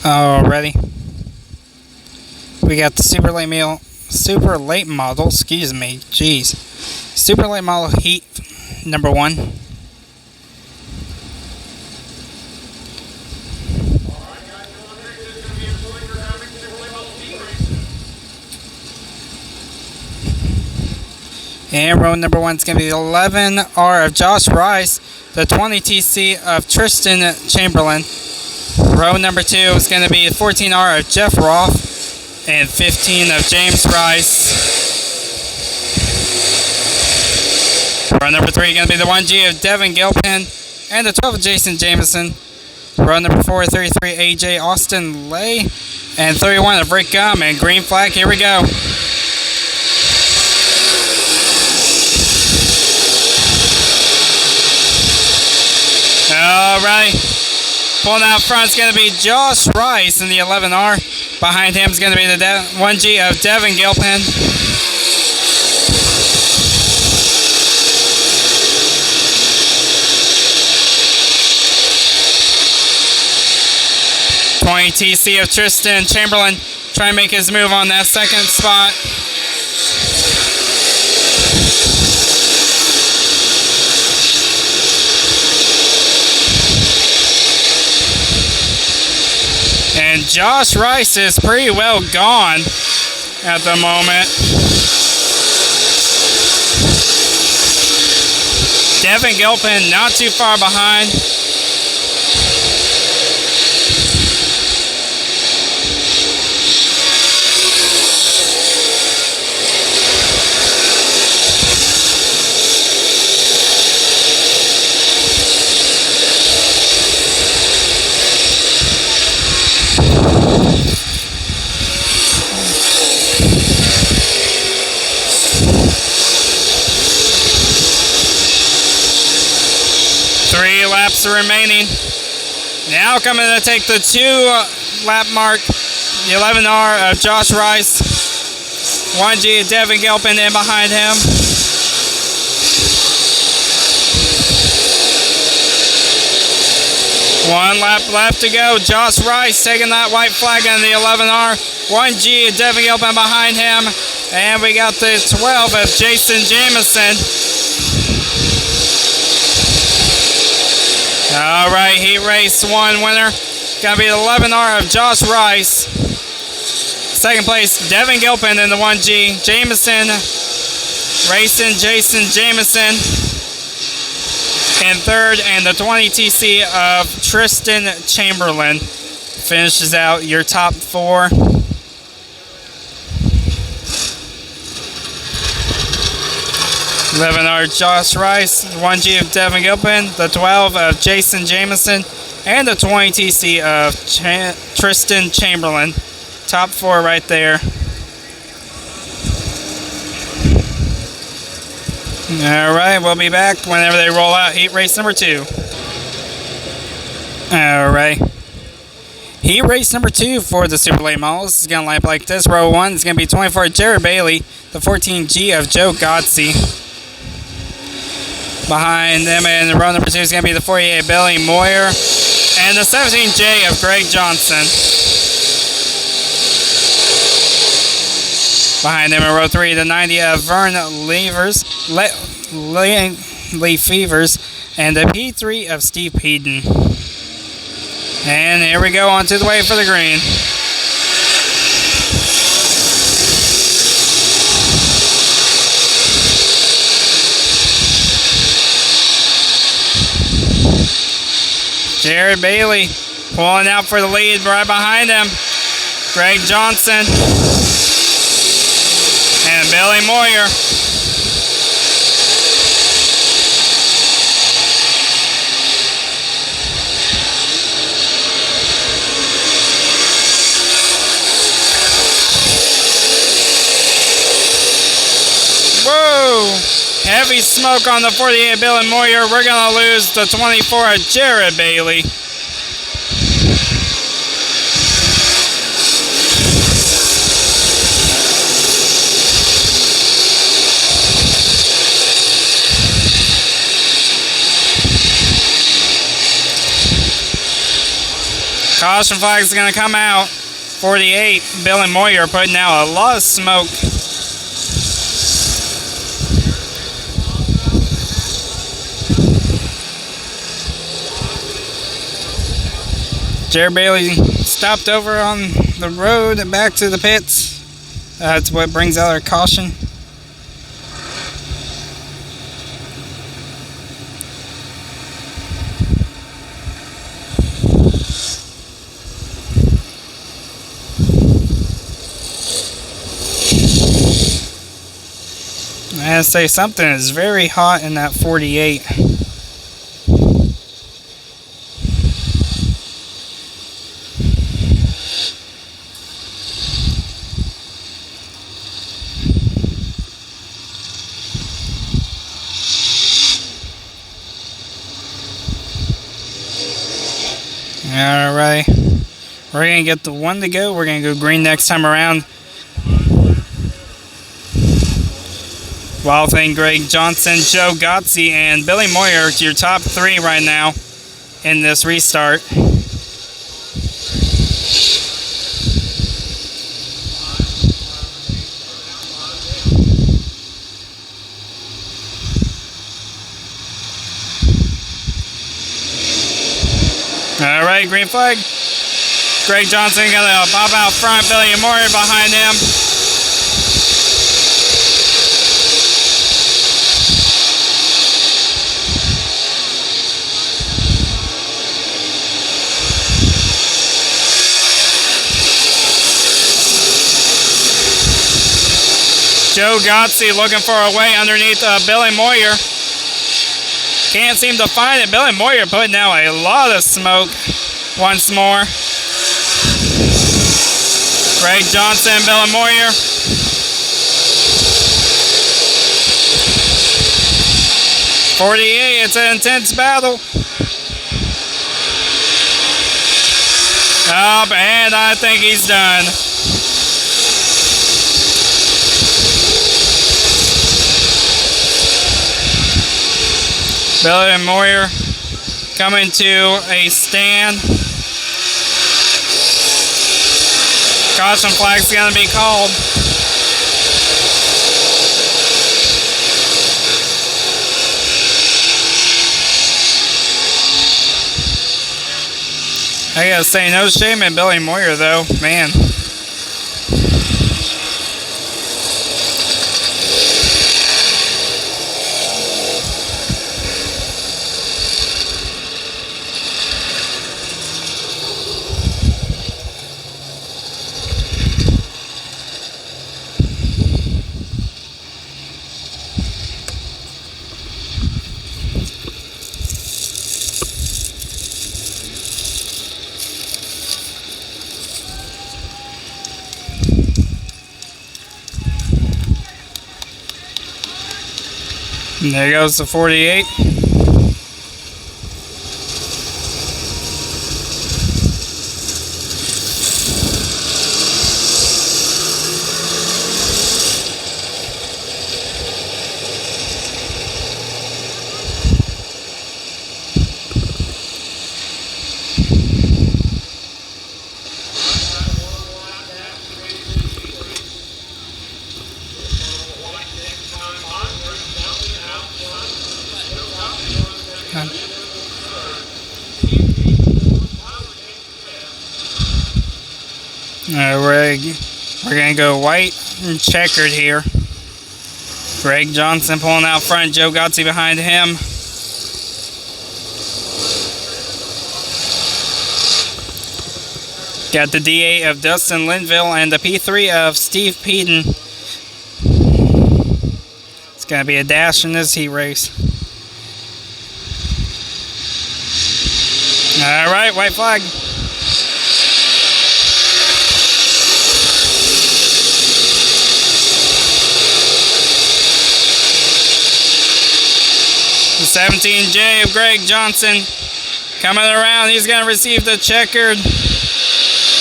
Alrighty. We got the super late model, excuse me, jeez. Super late model heat number 1. And row number 1 is going to be the 11R of Josh Rice, the 20TC of Tristan Chamberlain. Row number 2 is going to be the 14R of Jeff Roth and 15 of James Rice. Row number 3 is going to be the 1G of Devin Gilpin and the 12 of Jason Jameson. Row number 4, 33 AJ Austin Lay and 31 of Rick Gum. And green flag, here we go. Alright, pulling out front is going to be Josh Rice in the 11R. Behind him is going to be the 1G of Devin Gilpin. TC of Tristan Chamberlain trying to make his move on that second spot. And Josh Rice is pretty well gone at the moment. Devin Gilpin not too far behind. Laps remaining. Now coming to take the 2 lap mark, the 11R of Josh Rice, 1G of Devin Gilpin in behind him. One lap left to go. Josh Rice taking that white flag on the 11R, 1G of Devin Gilpin behind him, and we got the 12 of Jason Jameson. Alright, heat race 1 winner. Gonna be the 11R of Josh Rice. Second place, Devin Gilpin in the 1G. Jameson racing Jason Jameson. And third, and the 20TC of Tristan Chamberlain finishes out your top 4. R Josh Rice, 1G of Devin Gilpin, the 12 of Jason Jameson, and the 20TC of Tristan Chamberlain. Top 4 right there. Alright, we'll be back whenever they roll out heat race number 2. Alright. Heat race number 2 for the super late models. This is going to line up like this. Row 1 is going to be 24 Jared Bailey, the 14G of Joe Godsey. Behind them in row number 2 is going to be the 48 Billy Moyer and the 17J of Greg Johnson. Behind them in row 3, the 90 of Vern Lee Fevers and the P3 of Steve Peden. And here we go on to the way for the green. Jared Bailey pulling out for the lead right behind him. Greg Johnson and Billy Moyer. Whoa! Heavy smoke on the 48 Billy Moyer. We're going to lose the 24 of Jared Bailey. Caution flag is going to come out. 48, Billy Moyer putting out a lot of smoke. Jared Bailey stopped over on the road and back to the pits. That's what brings out our caution. I gotta say, something is very hot in that 48. Alright, we're going to get the one to go. We're going to go green next time around. Wild Thing, Greg Johnson, Joe Gotze, and Billy Moyer, your top three right now in this restart. All right, green flag. Greg Johnson gonna pop out front. Billy Moyer behind him. Joe Gotze looking for a way underneath Billy Moyer. Can't seem to find it. Billy Moyer putting out a lot of smoke once more. Greg Johnson, Billy Moyer. .48, it's an intense battle. Up, and I think he's done. Billy Moyer coming to a stand. Caution flag's going to be called. I gotta say, no shame in Billy Moyer though, man. And there goes the 48. We're going to go white and checkered here. Greg Johnson pulling out front, Joe Gotze behind him. Got the D8 of Dustin Linville and the P3 of Steve Peden. It's going to be a dash in this heat race. All right, white flag. The 17J of Greg Johnson coming around. He's going to receive the checkered.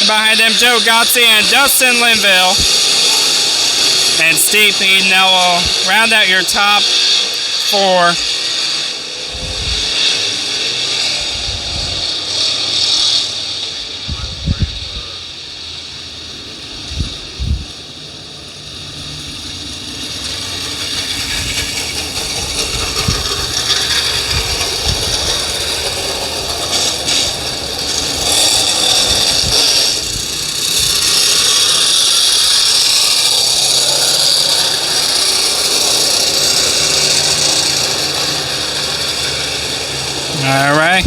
Behind him, Joe Gotze and Dustin Linville. And Steve Peden. Now will round out your top four. All right.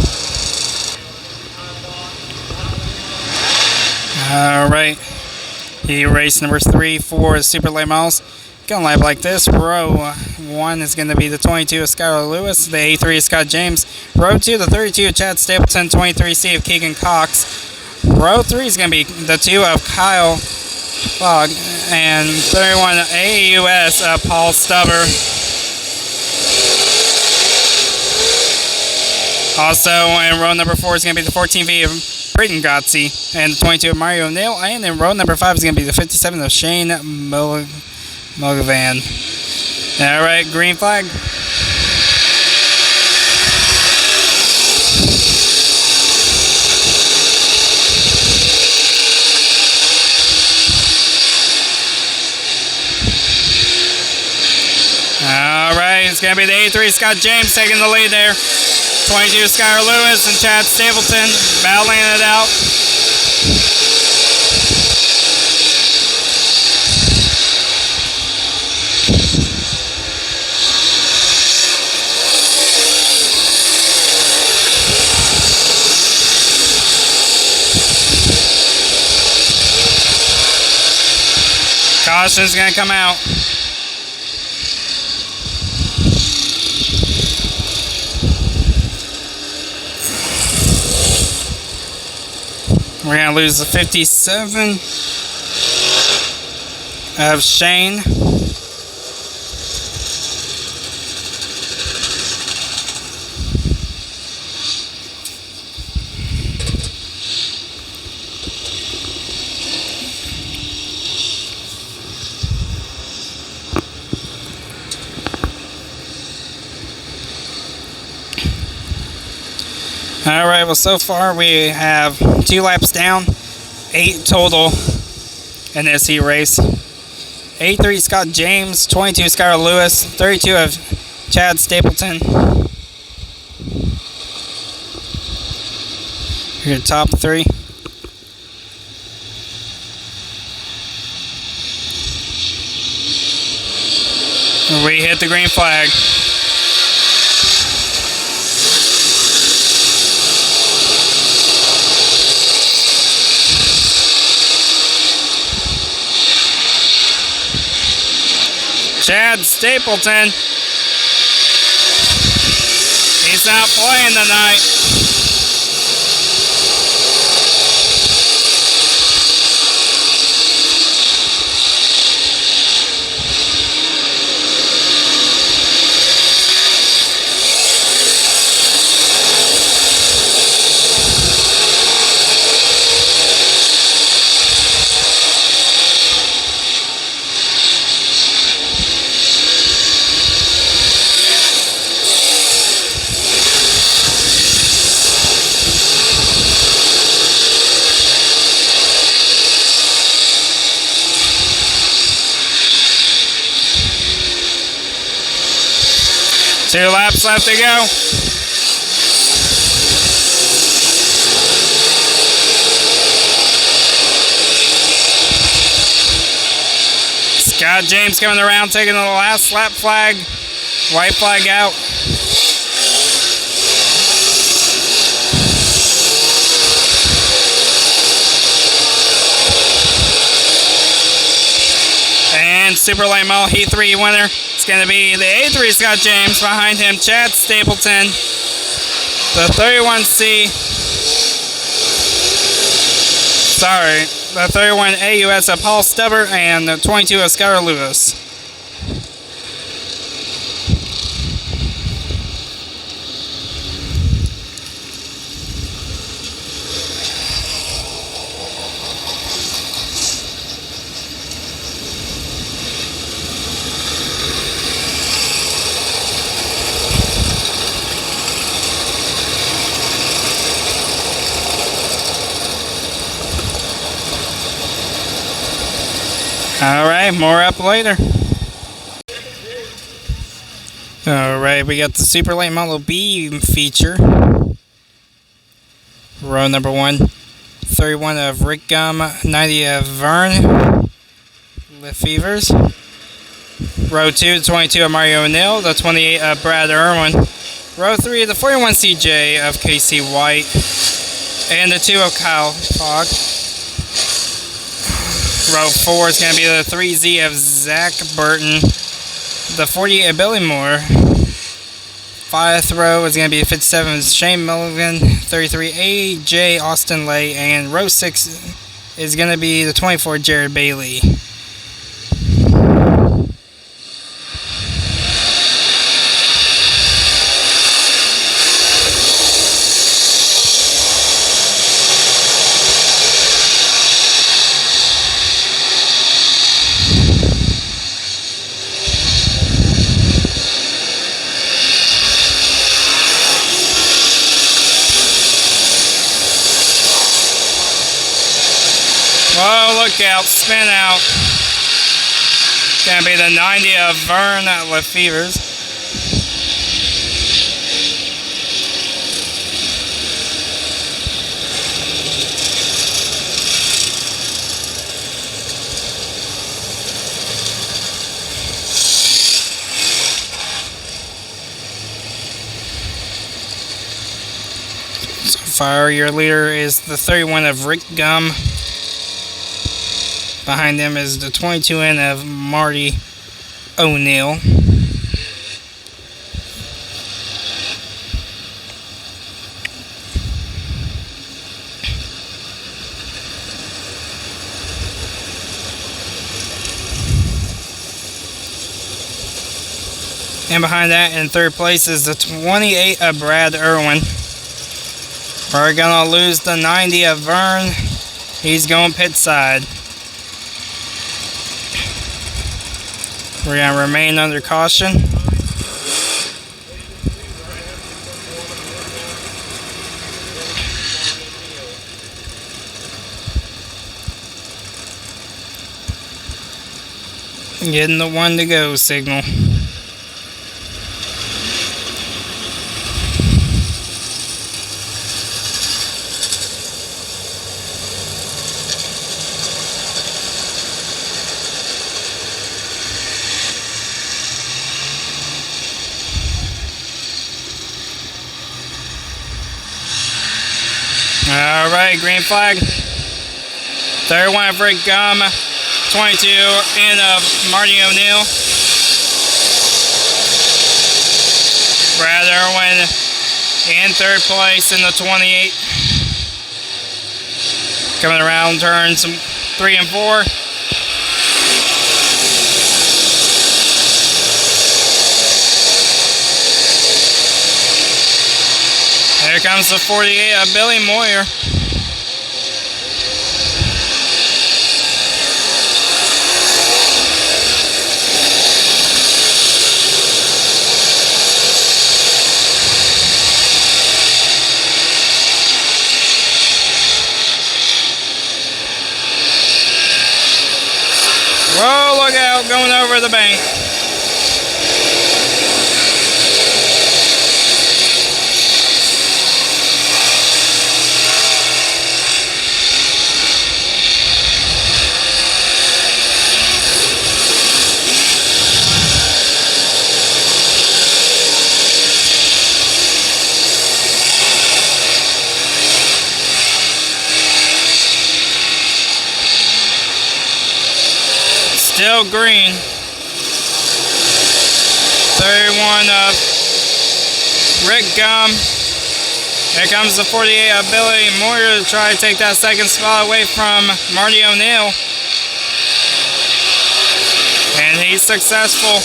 All right. He race number 3 for Super Late Models. Gonna lap like this. Row 1 is going to be the 22 of Skylar Lewis, the A3 of Scott James. Row 2, the 32 of Chad Stapleton, 23C of Keegan Cox. Row 3 is going to be the 2 of Kyle Fogg, and 31 AUS of Paul Stubber. Also, in row number 4 is going to be the 14V of Britton Gotzi, and the 22 of Mario O'Neill, and in row number 5 is going to be the 57 of Shane Mogavan. Alright, green flag. Alright, it's going to be the A3 Scott James taking the lead there. 22 Skylar Lewis and Chad Stapleton battling it out. Caution's going to come out. We're going to lose the 57 of Shane. Alright, well, so far we have 2 laps down, 8 total in this heat race. A3 Scott James, 22 Skylar Lewis, 32 of Chad Stapleton. Your top 3. We hit the green flag. Chad Stapleton. He's not playing tonight. Two laps left to go. Scott James coming around, taking the last lap flag. White flag out. And Super Late Model Heat 3 winner. It's going to be the A3 Scott James. Behind him, Chad Stapleton. The 31C. Sorry. The 31 AUS of Paul Stubber. And the 22 of Skylar Lewis. Alright, more up later. Alright, we got the Super Late Model B feature. Row number 1, 31 of Rick Gum, 90 of Vern Lefevers. Row 2, 22 of Mario O'Neill, the 28 of Brad Irwin. Row 3, the 41 CJ of Casey White. And the 2 of Kyle Fogg. Row 4 is going to be the 3Z of Zach Burton. The 48 of Billy Moore. 5th row is going to be 57 of Shane Mulligan. 33 AJ Austin Lay. And row 6 is going to be the 24 Jared Bailey. Oh, look out, spin out. Gonna be the 90 of Vern Lefevers. So far, your leader is the 31 of Rick Gum. Behind them is the 22N of Marty O'Neill. And behind that in 3rd place is the 28 of Brad Irwin. We're gonna lose the 90 of Vern. He's going pit side. We're going to remain under caution. Getting the 1 to go signal. Alright, green flag. 31 of Rick Gum. 22 in of Marty O'Neill. Brad Irwin in 3rd place in the 28. Coming around turns 3 and 4. Here comes the 48 of Billy Moyer. Whoa, look out, going over the bank. Still green. 31 of Rick Gum. Here comes the 48 of Billy Moyer to try to take that 2nd spot away from Marty O'Neill. And he's successful.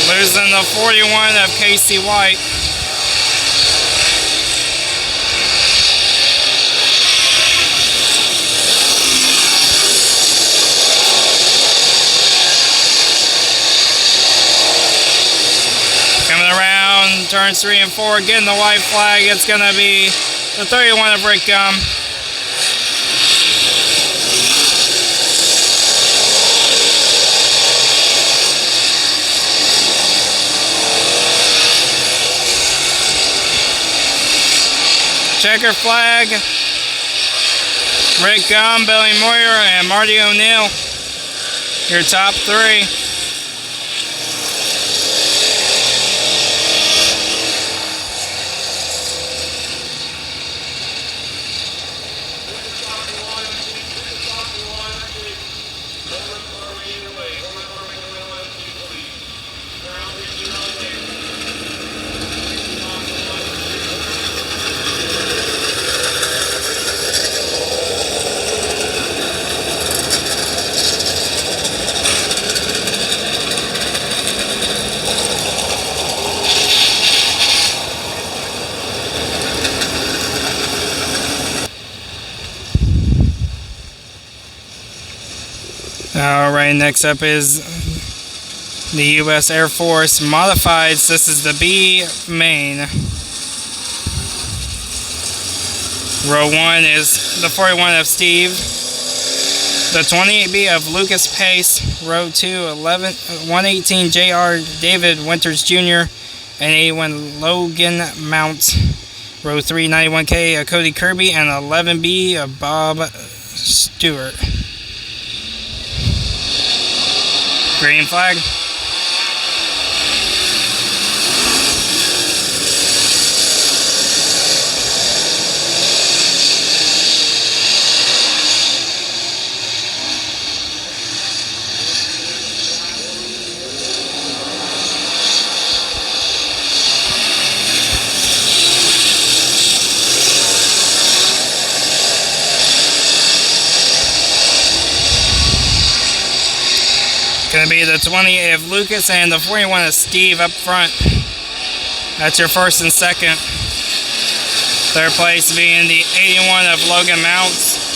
Losing the 41 of Casey White. Turns 3 and 4, getting the white flag. It's going to be the 31 of Rick Gum. Checker flag. Rick Gum, Billy Moyer, and Marty O'Neill. Your top 3. Alright, next up is the U.S. Air Force Modifieds. This is the B main. Row 1 is the 41 of Steve. The 28B of Lucas Pace. Row 2, 118 J.R. David Winters Jr. and 81 Logan Mount. Row 3, 91K of Cody Kirby and 11B of Bob Stewart. Green flag. Going to be the 20 of Lucas and the 41 of Steve up front. That's your first and second. Third place being the 81 of Logan Mounts.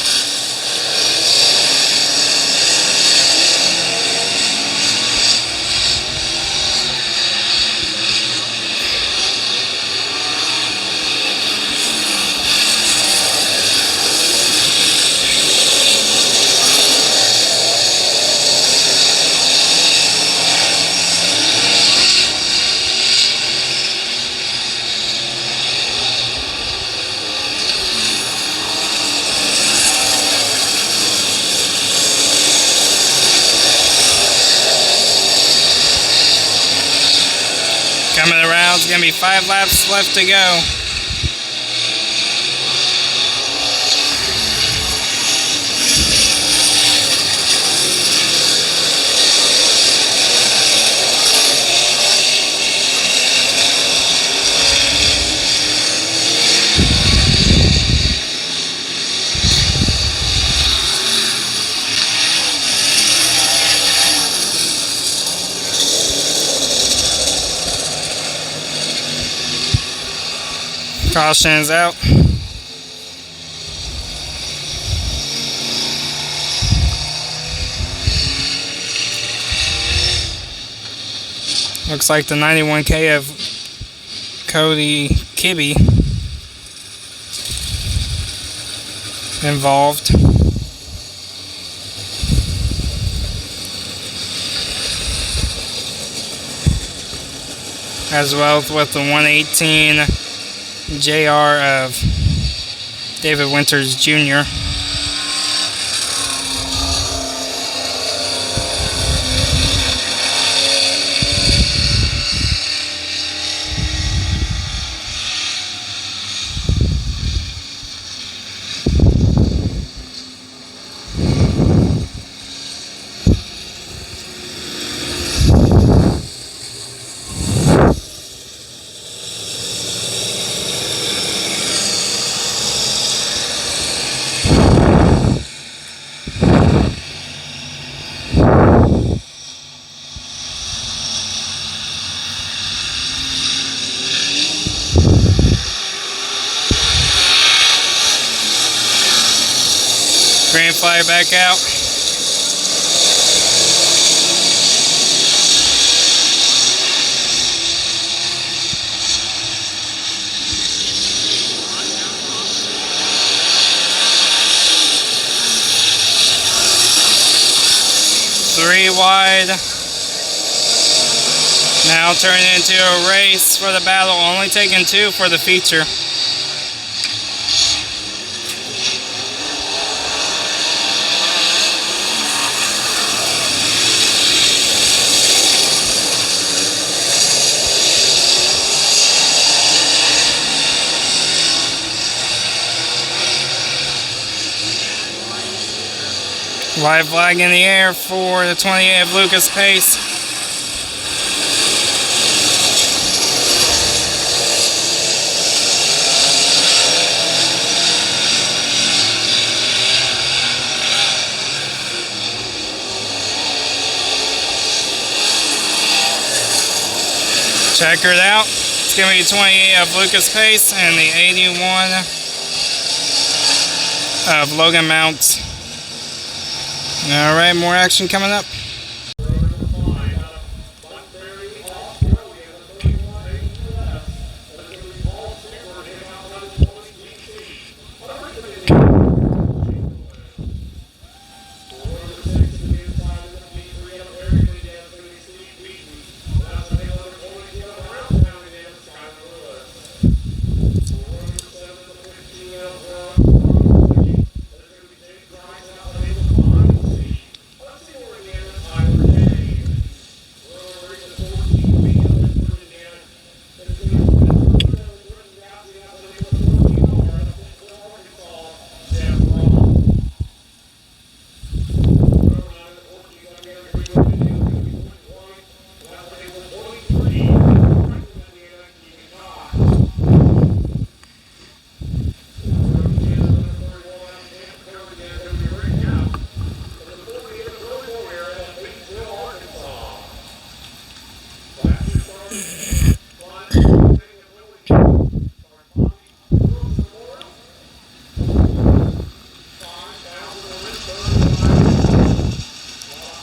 Coming around, it's going to be 5 laps left to go. Caution's out. Looks like the 91K of Cody Kibbe involved. As well with the 118 JR of David Winters Jr. Green flag back out. Three wide. Now turning into a race for the battle, only taking 2 for the feature. Live flag in the air for the 28 of Lucas Pace. Checkered out. It's going to be 28 of Lucas Pace and the 81 of Logan Mounts. All right, more action coming up.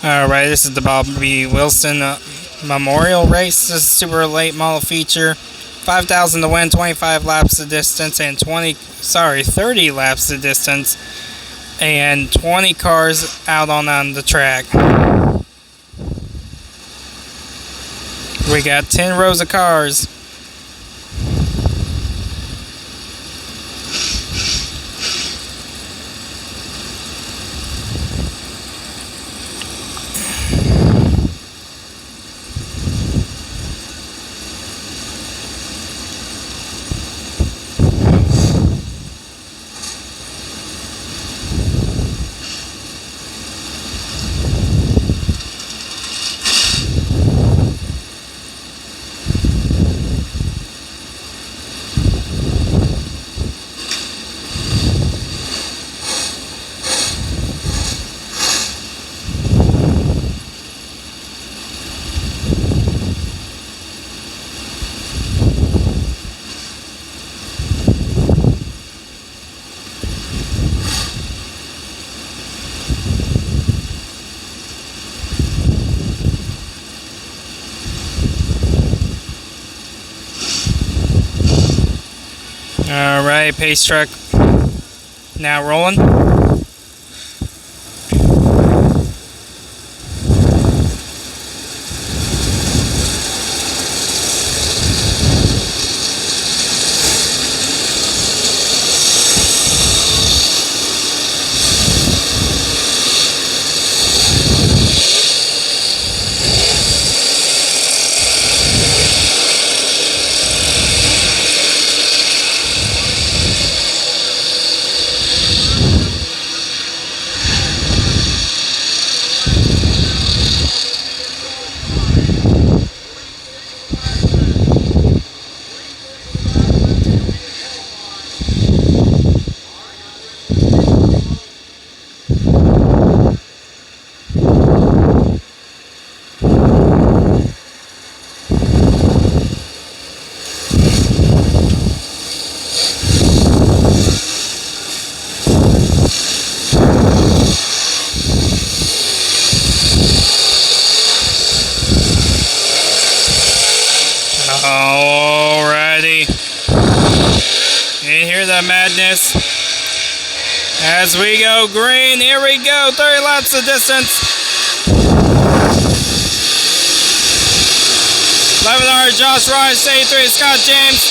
Alright, this is the Bobby Wilson Memorial Race. This is super late model feature. 5,000 to win, 25 laps of distance, and 30 laps of distance, and 20 cars out on the track. We got 10 rows of cars. Alright, pace truck now rolling. Alrighty. You hear the madness as we go green. Here we go. 30 laps of distance. 11R Josh Rice, 83 Scott James.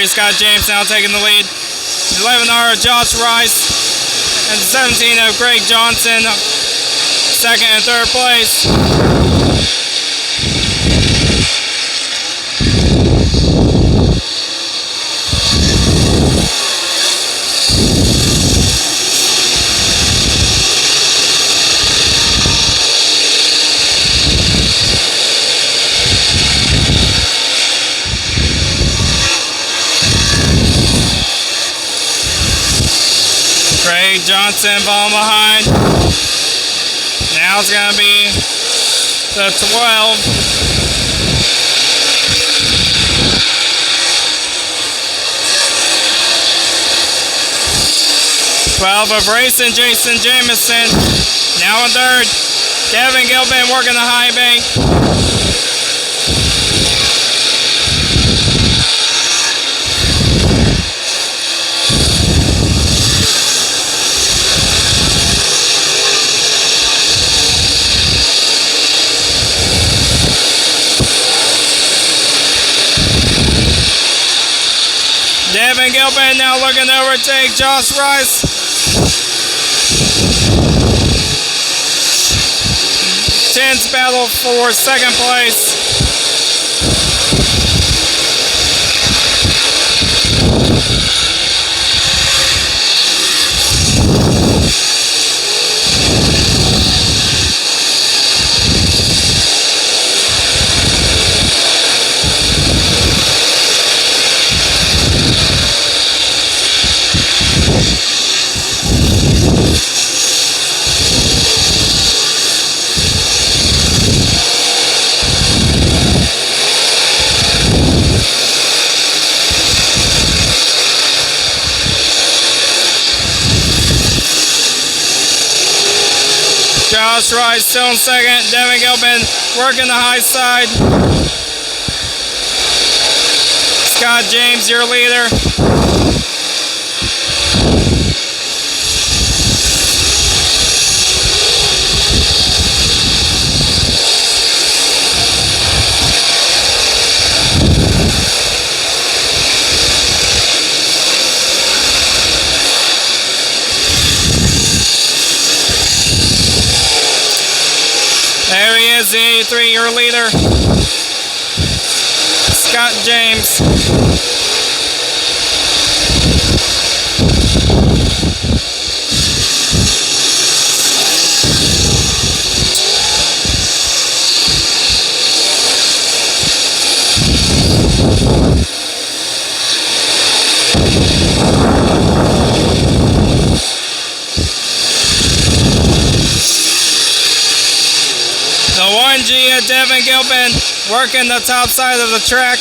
Scott James now taking the lead. 11R Josh Rice. And 17 of Greg Johnson, second and third place. Greg Johnson falling behind. Now it's going to be the 12. Of racing Jason Jamison. Now in third. Devin Gilpin working the high bank. Devin Gilpin now looking to overtake Josh Rice. Tense battle for second place. Josh Rice still in second. Devin Gilpin working the high side. Scott James, your leader. There he is, the 83, your leader. Scott James. The 1G at Devin Gilpin working the top side of the track.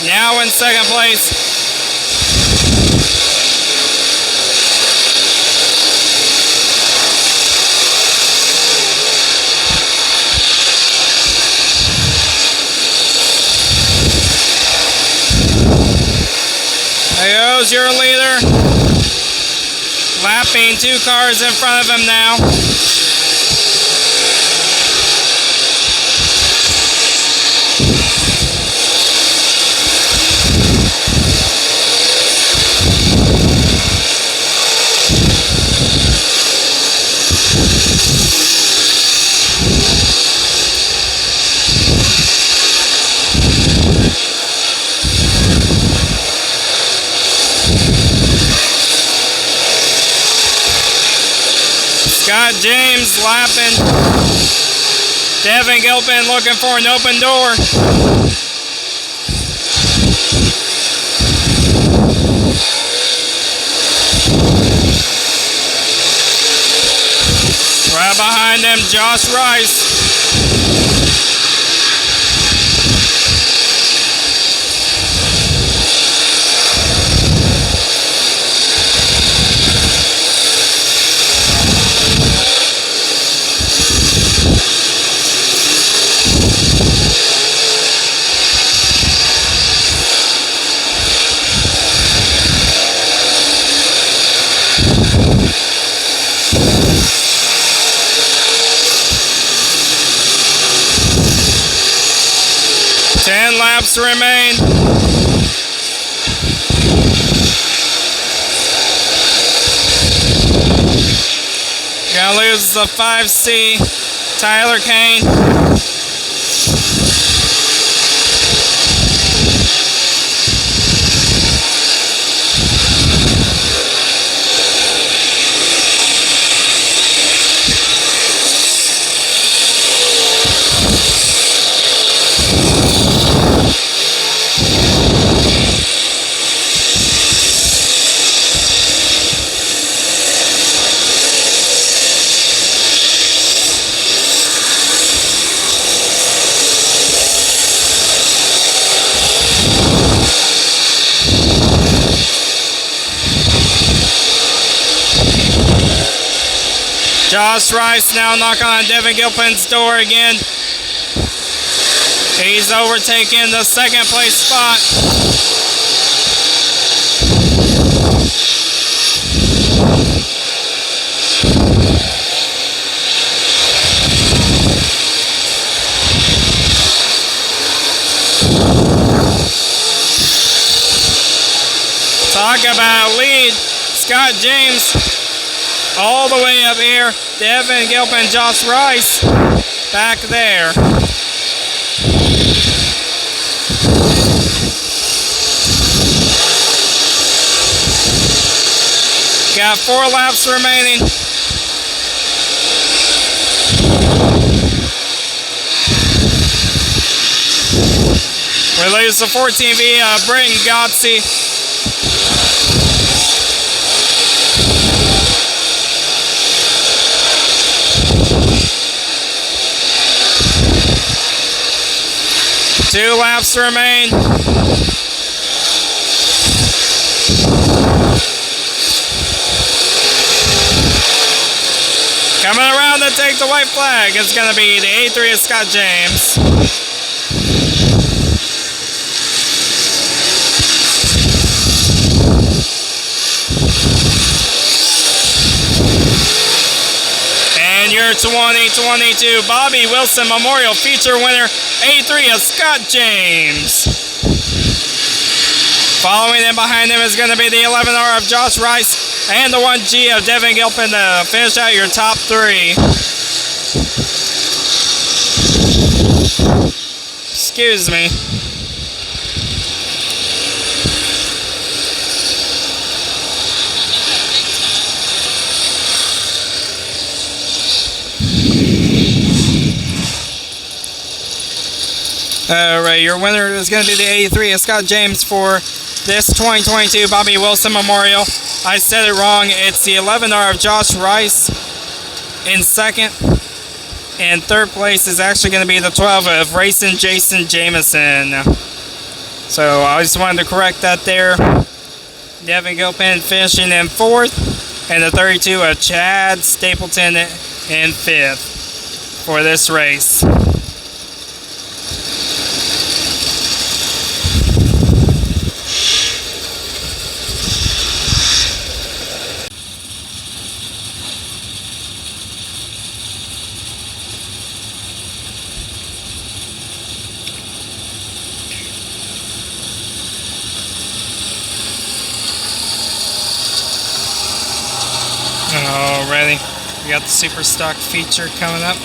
Now in second place. There goes your leader. Lapping 2 cars in front of him now. Scott James lapping. Devin Gilpin looking for an open door. Right behind him, Josh Rice. Laps remain. Gonna lose the 5C, Tyler Kane. Josh Rice now knocking on Devin Gilpin's door again. He's overtaking the second place spot. Talk about a lead. Scott James all the way up here. Devin Gilpin, Josh Rice back there. Got 4 laps remaining. We lose the 14V, Britton Gotze. Two laps remain. Coming around to take the white flag is going to be the 83 of Scott James. And your 2022 Bobby Wilson Memorial Feature winner, 83 of Scott James. Following in behind him is going to be the 11R of Josh Rice and the 1G of Devin Gilpin to finish out your top three. Excuse me. Alright, your winner is going to be the 83 of Scott James for this 2022 Bobby Wilson Memorial. I said it wrong. It's the 11R of Josh Rice in second. And third place is actually going to be the 12 of Racing Jason Jameson. So I just wanted to correct that there. Devin Gilpin finishing in fourth. And the 32 of Chad Stapleton in fifth for this race. Alrighty, we got the Super Stock feature coming up.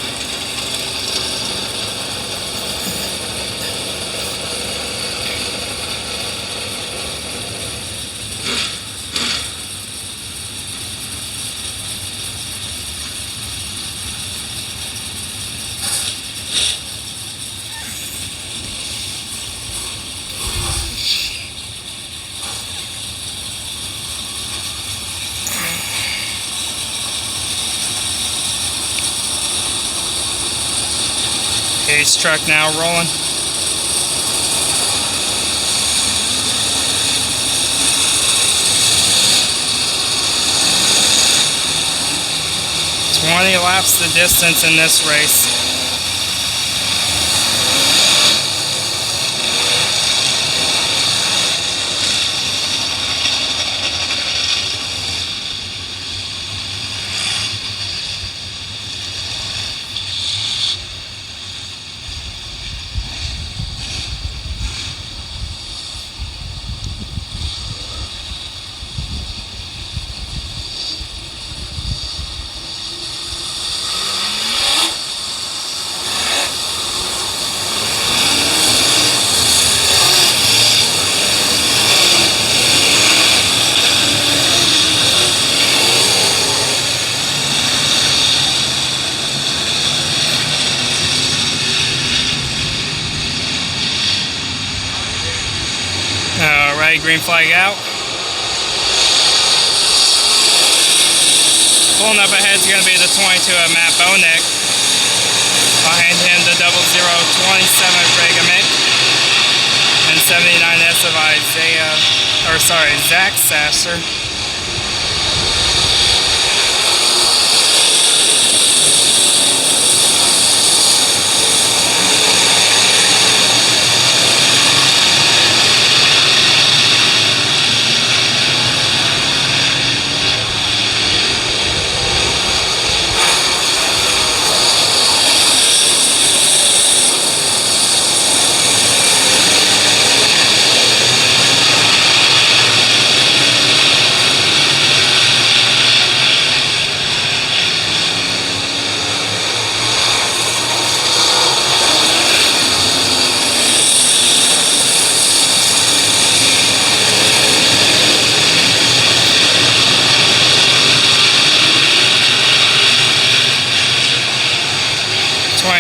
Ace truck now rolling. "20 laps the distance in this race." Alright, green flag out. Pulling up ahead is going to be the 22 of Matt Bonek. Behind him, the 0027 of Greg Amick. And 79S of Zach Sasser.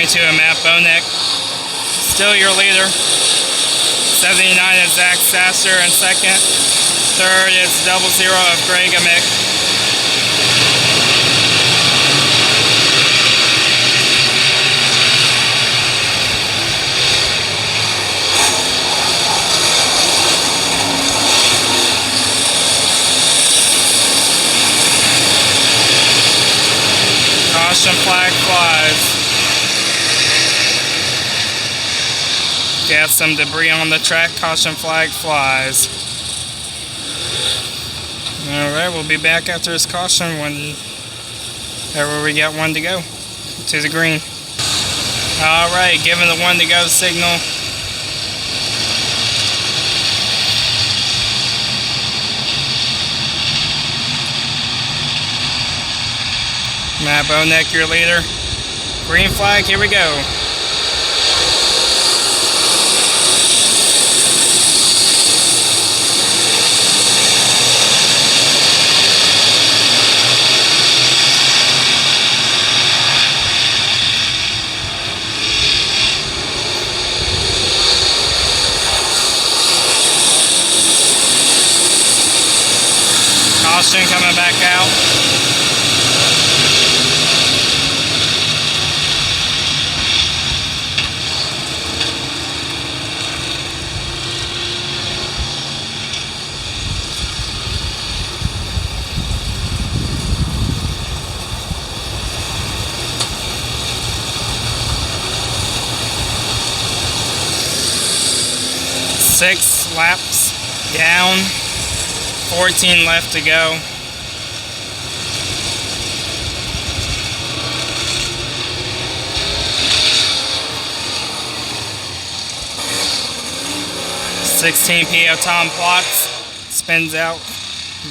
And Matt Bonek, still your leader. 79 is Zach Sasser in second. Third is 00 of Greg Amick. Caution Got some debris on the track. Caution flag flies. Alright, we'll be back after this caution whenever we got one to go to the green. Alright, giving the one to go signal. Matt Bonek, your leader. Green flag, here we go. Caution coming back out. Six laps down, 14 left to go. $16P of Tom Plotz spins out,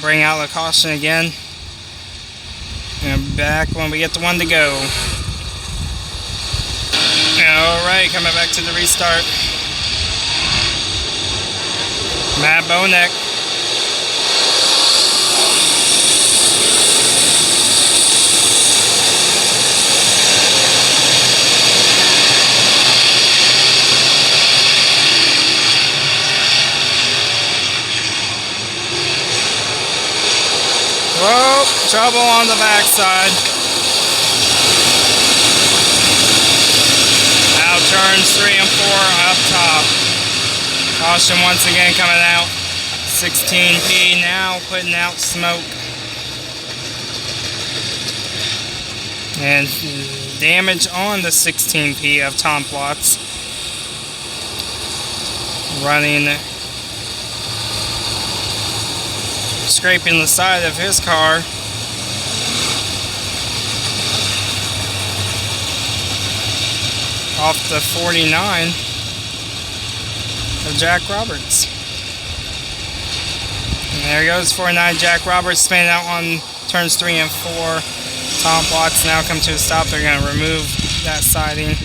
bring out the caution again. And back when we get the one to go. Alright, coming back to the restart. Matt Bonek. Whoa, trouble on the backside. Now turns 3 and 4 up top. Caution once again coming out. 16P now putting out smoke. And damage on the 16P of Tom Plotz. Running, scraping the side of his car. Off the 49 of Jack Roberts. And there goes 49 Jack Roberts, spinning out on turns 3 and 4. Tom Plotz now come to a stop. They're going to remove that siding.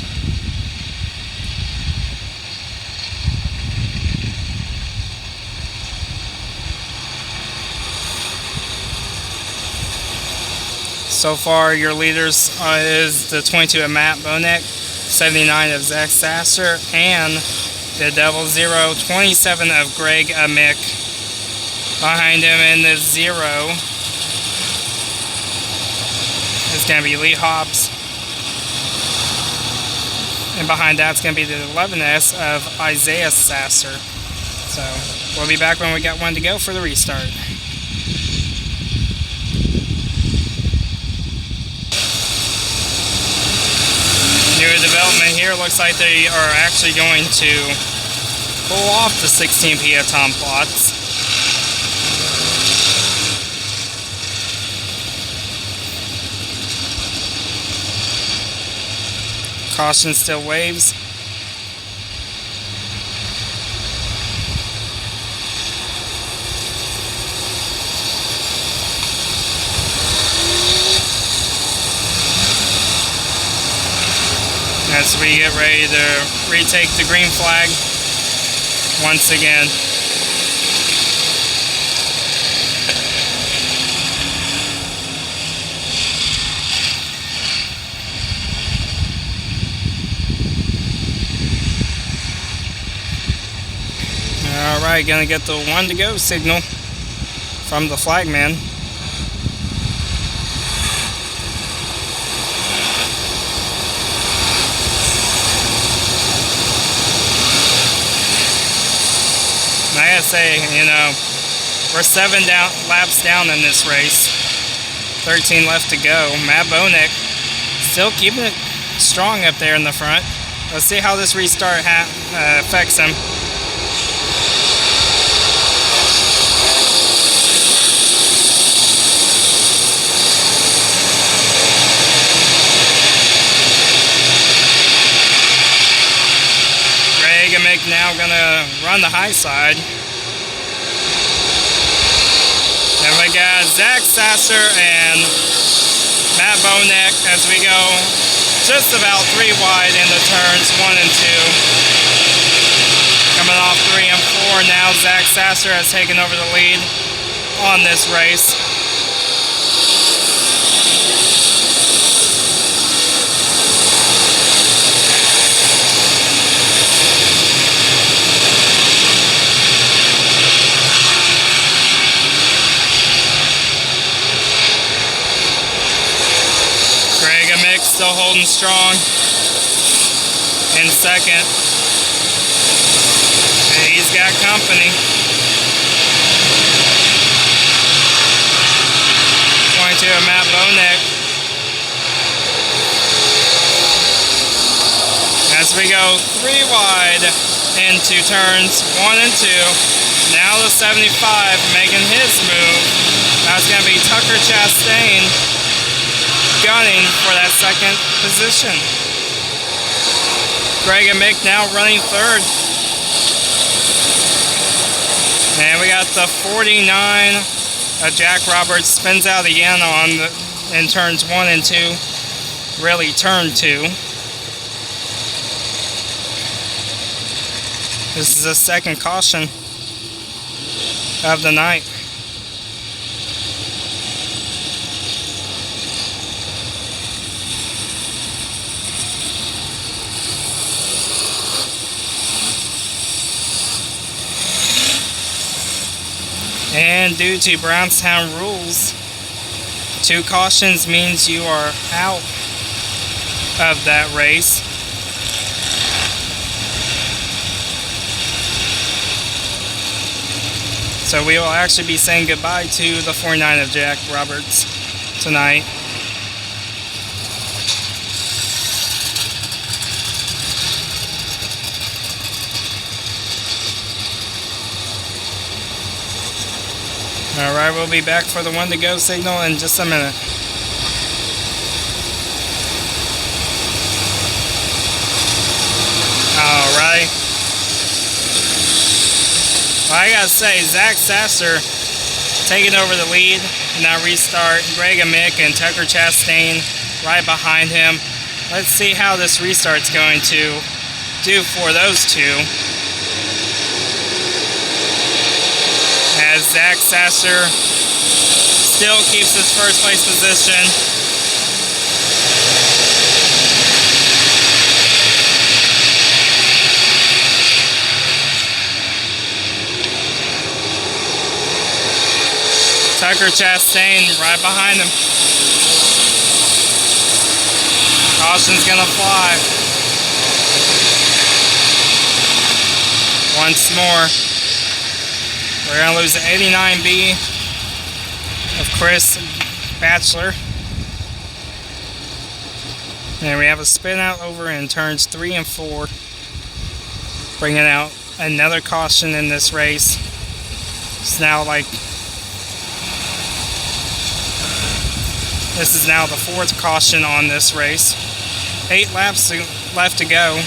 So far, your leaders is the 22 of Matt Bonek, 79 of Zach Sasser, and the Double Zero, 27 of Greg Amick. Behind him in the 0 is going to be Lee Hobbs. And behind that's going to be the 11S of Isaiah Sasser. So we'll be back when we got one to go for the restart. New development here. Looks like they are actually going to pull off the 16P of Tom Plotz. Caution still waves. As we get ready to retake the green flag once again. Alright, gonna get the one to go signal from the flagman. I gotta say, you know, we're 7 laps down in this race. 13 left to go. Matt Bonek still keeping it strong up there in the front. Let's see how this restart affects him. Mick now gonna run the high side. And we got Zach Sasser and Matt Bonek as we go just about 3 wide into turns 1 and 2. Coming off 3 and 4, now Zach Sasser has taken over the lead on this race. Still holding strong in second. And he's got company. 22 of Matt Bonek. As we go 3 wide into turns 1 and 2. Now the 75 making his move. That's going to be Tucker Chastain gunning for that second position. Greg and Mick now running third. And we got the 49 of Jack Roberts spins out again in turns 1 and 2. Really turn 2. This is the second caution of the night. And due to Brownstown rules, 2 cautions means you are out of that race. So we will actually be saying goodbye to the 49 of Jack Roberts tonight. Alright, we'll be back for the 1 to go signal in just a minute. Alright. Well, I gotta say, Zach Sasser taking over the lead. Now restart. Greg Mick and Tucker Chastain right behind him. Let's see how this restart's going to do for those two. As Zach Sasser still keeps his first place position. Tucker Chastain right behind him. Caution's gonna fly. Once more. We're going to lose the 89B of Chris Batchelor. And we have a spin out over in turns 3 and 4. Bringing out another caution in this race. It's now like... This is now the 4th caution on this race. 8 laps left to go.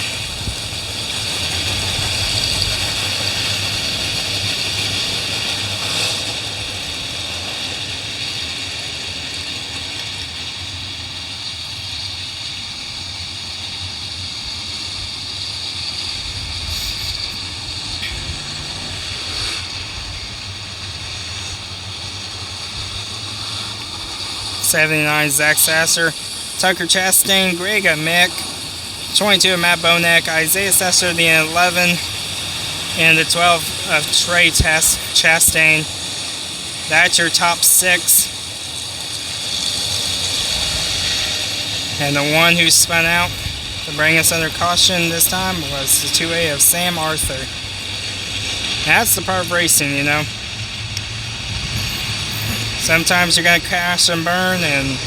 '79 Zach Sasser, Tucker Chastain, Greg Mick, 22 of Matt Bonek, Isaiah Sasser, the 11, and the 12 of Trey Chastain. That's your top 6. And the one who spun out to bring us under caution this time was the 2A of Sam Arthur. That's the part of racing, you know. Sometimes you're going to crash and burn, and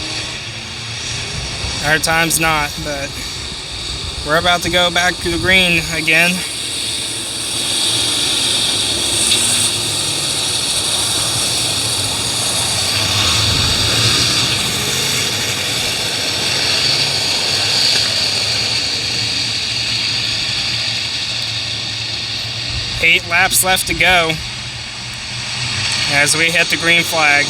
other times not, but We're about to go back to the green again. Eight laps left to go as we hit the green flag.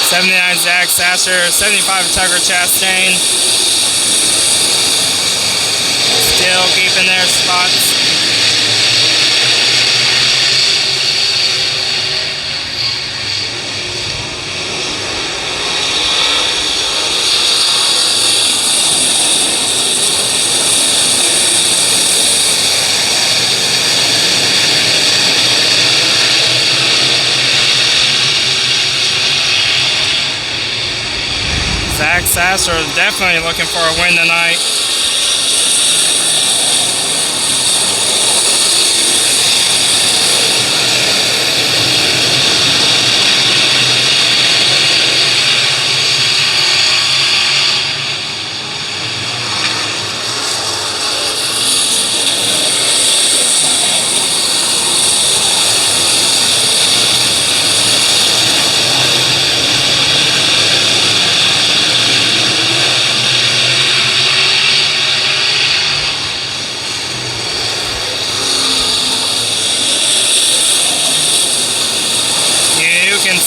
79 Zach Sasser, 75 Tucker Chastain. Still keeping their spots. Zach Sasser definitely looking for a win tonight.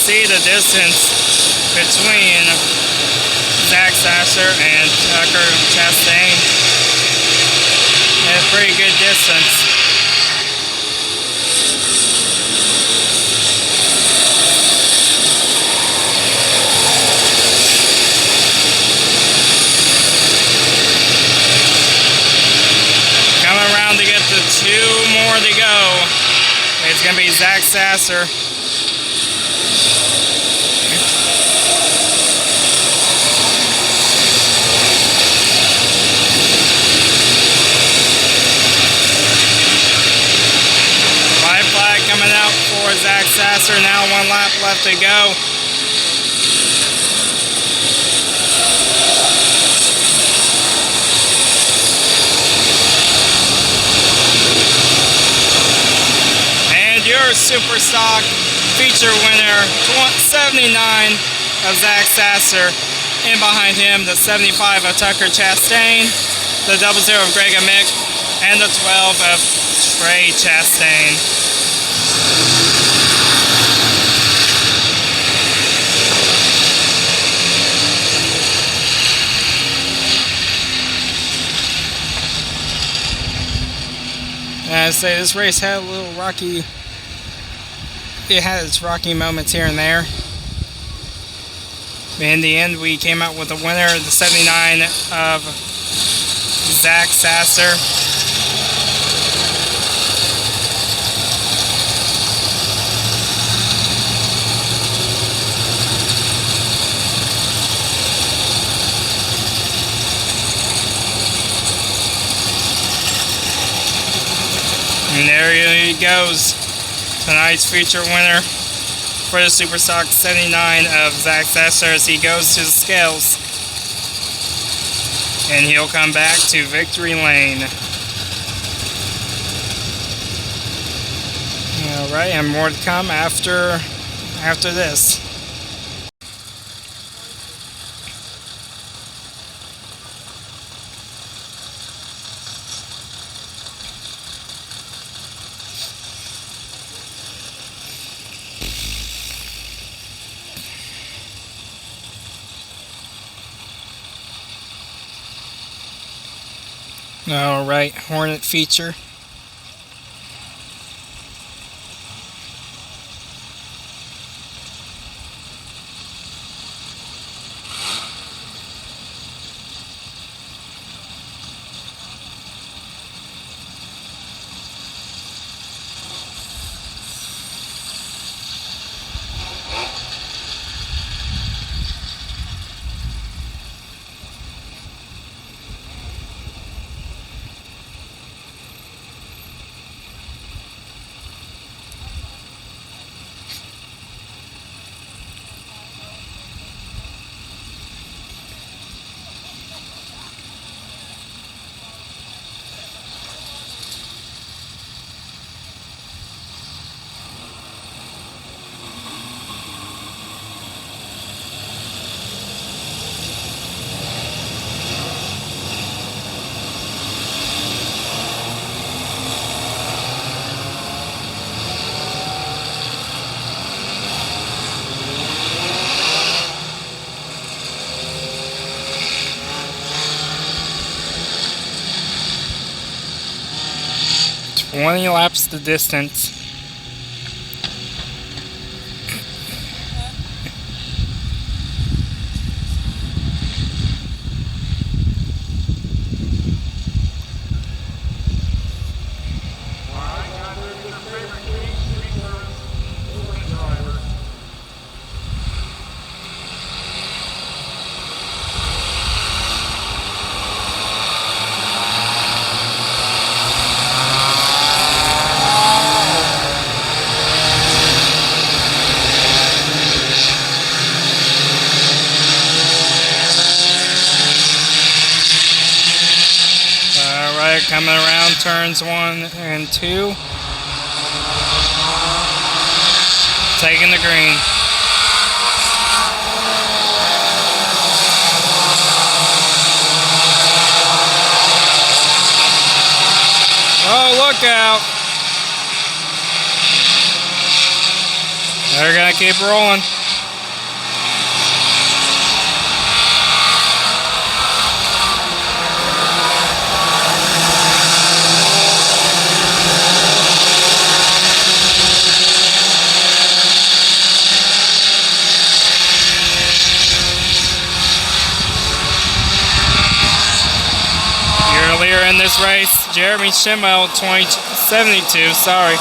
See the distance between Zach Sasser and Tucker Chastain. A pretty good distance. Coming around to get to two more to go. It's going to be Zach Sasser. Coming out for Zach Sasser. Now 1 lap left to go. And your Super Stock feature winner, 79 of Zach Sasser. In behind him, the 75 of Tucker Chastain, the 00 of Greg Amick, and the 12 of Trey Chastain. I say this race had a little rocky. It had its rocky moments here and there. But in the end, we came out with a winner, the 79 of Zach Sasser. And there he goes, tonight's feature winner for the Super Stock 79 of Zach Sasser as he goes to the scales. And he'll come back to victory lane. Alright, and more to come after this. Alright, Hornet feature. 20 laps the distance. Coming around turns 1 and 2. Taking the green. Oh, look out. They're going to keep rolling. Earlier in this race, Jeremy Schimmel, 72, sorry,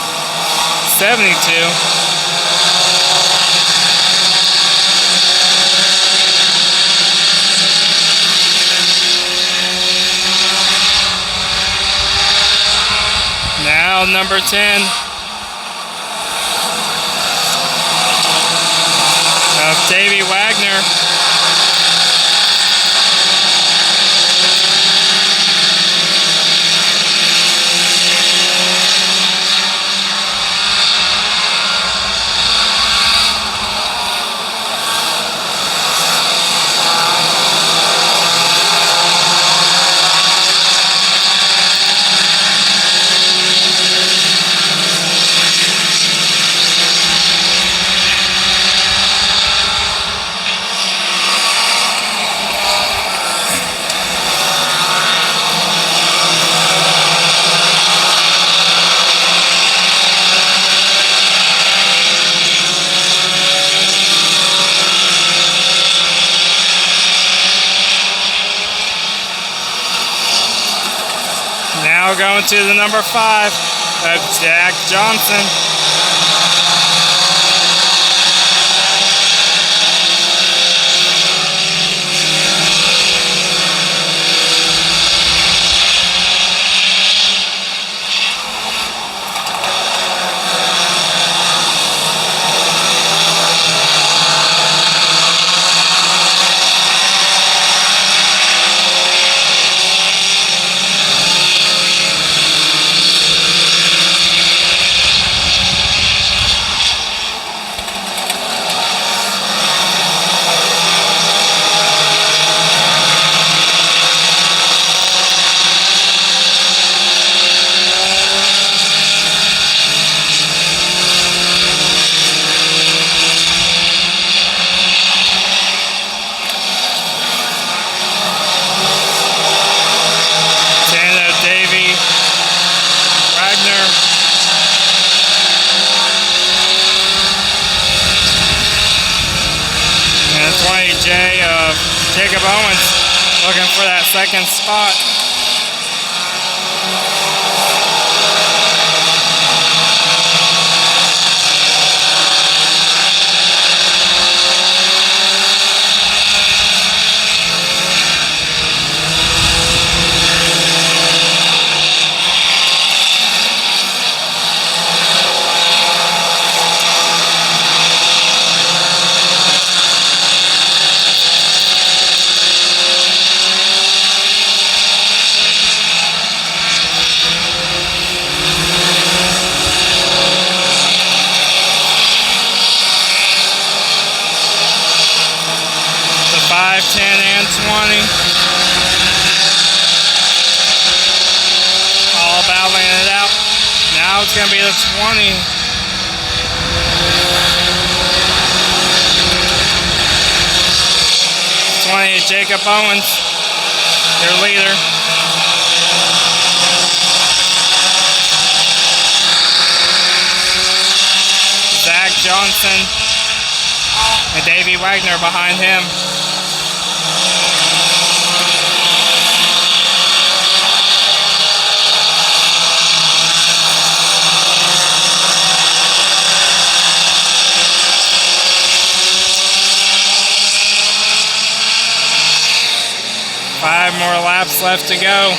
72. Now number 10 of Davey Wagner. Now going to the number 5 of Jack Johnson. Jacob Owens looking for that second spot. All battling it out. Now it's going to be the 20. Jacob Owens, your leader. Johnson and Davey Wagner behind him. Five more laps left to go.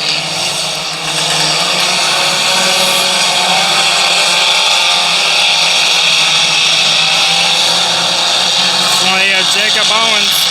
Jacob Owens.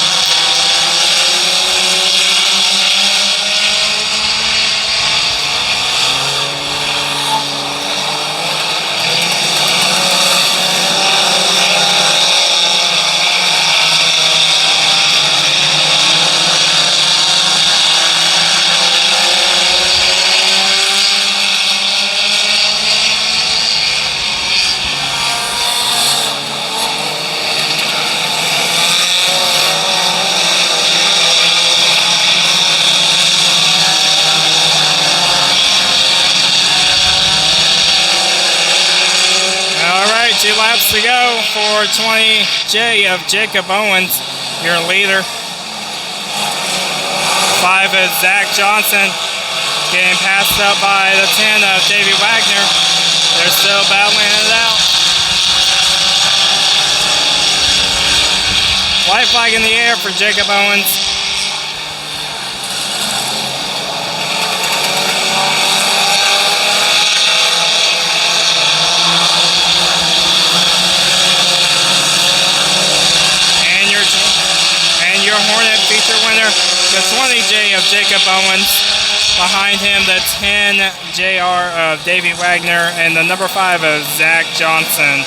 Two laps to go for 20J of Jacob Owens, your leader. 5 is Zach Johnson, getting passed up by the 10 of Davey Wagner. They're still battling it out. White flag in the air for Jacob Owens. Your Hornet feature winner, the 20J of Jacob Owens. Behind him, the 10 JR of Davey Wagner and the number 5 of Zach Johnson.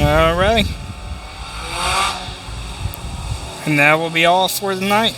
Alrighty. And that will be all for tonight.